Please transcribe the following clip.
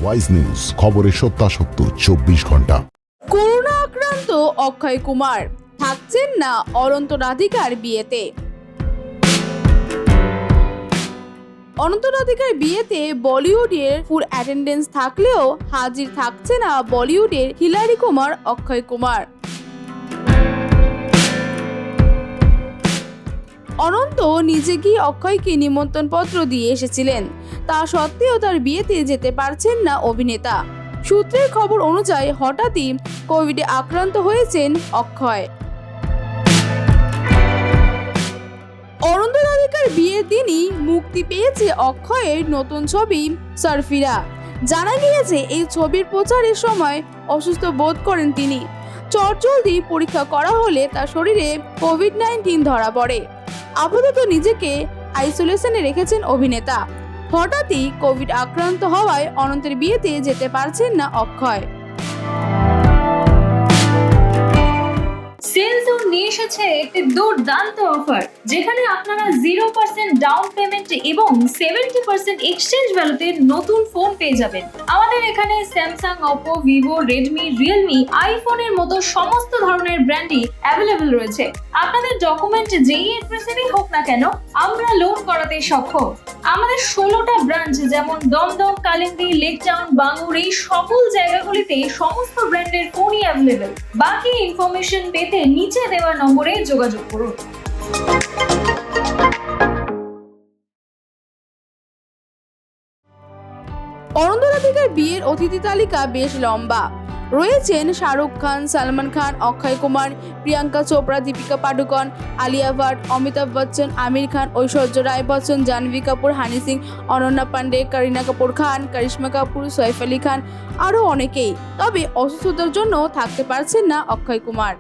Wise news, খবরের সত্যাসত্য 24 ঘন্টা। করোনা আক্রান্ত অক্ষয় কুমার থাকছেন না অনন্ত রাধিকার বিয়েতে। অনন্ত রাধিকার বিয়েতে বলিউডের ফুল অ্যাটেন্ডেন্স থাকলেও হাজির থাকছে না বলিউডের হিলারি কুমার অক্ষয় কুমার। অনন্ত নিজে গিয়ে অক্ষয়কে নিমন্ত্রণ পত্র দিয়ে এসেছিলেন, তা সত্ত্বেও তার বিয়েতে যেতে পারছেন না অভিনেতা। সূত্রের খবর অনুযায়ী হঠাৎই কোভিডে আক্রান্ত হয়েছেন অক্ষয়। অনন্ত রাধিকার বিয়ের দিনই মুক্তি পেয়েছে অক্ষয়ের নতুন ছবি সারফিরা। জানা গিয়েছে এই ছবির প্রচারের সময় অসুস্থ বোধ করেন তিনি। চটজলদি পরীক্ষা করা হলে তার শরীরে কোভিড-19 ধরা পড়ে। আপাতত নিজেকে আইসোলেশনে রেখেছেন অভিনেতা। হঠাৎই কোভিড আক্রান্ত হওয়ায় অনন্তের বিয়েতে যেতে পারছেন না অক্ষয়। সেলজোন নিয়ে এসেছে একটি দুর্দান্ত অফার, যেখানে আপনারা 0% ডাউন পেমেন্ট এবং 70% এক্সচেঞ্জ ভ্যালুতে নতুন ফোন পেয়ে যাবেন। আমাদের এখানে Samsung, Oppo, Vivo, Redmi, Realme, আইফোনের মতো সমস্ত ধরনের ব্র্যান্ডই অ্যাভেলেবল রয়েছে। আপনাদের ডকুমেন্ট যেই অ্যাড্রেসেরই হোক না কেন, আমরা লোন করাতে সক্ষম। আমাদের 16টা ব্রাঞ্চ যেমন দমদম, কালিন্দী, লেক টাউন, বাঙ্গুর, এই সকল জায়গাগুলিতে সমস্ত ব্র্যান্ডের ফোনই অ্যাভেলেবল। বাকি ইনফরমেশন পেতে নিচে দেওয়া নম্বরে যোগাযোগ করুন। অনন্ত রাধিকার বিয়ের অতিথি তালিকা বেশ লম্বা। রয়েছেন শাহরুখ খান, সালমান খান, অক্ষয় কুমার, প্রিয়াঙ্কা চোপড়া, দীপিকা পাডুকোন, আলিয়া ভাট, অমিতাভ বচ্চন, আমির খান, ঐশ্বর্য রায় বচ্চন, জাহ্নবী কাপুর, হানি সিং, অনন্যা পান্ডে, করিনা কাপুর খান, করিশ্মা কাপুর, সৈফ আলী খান, আরও অনেকেই। তবে অসুস্থতার জন্য থাকতে পারছেন না অক্ষয় কুমার।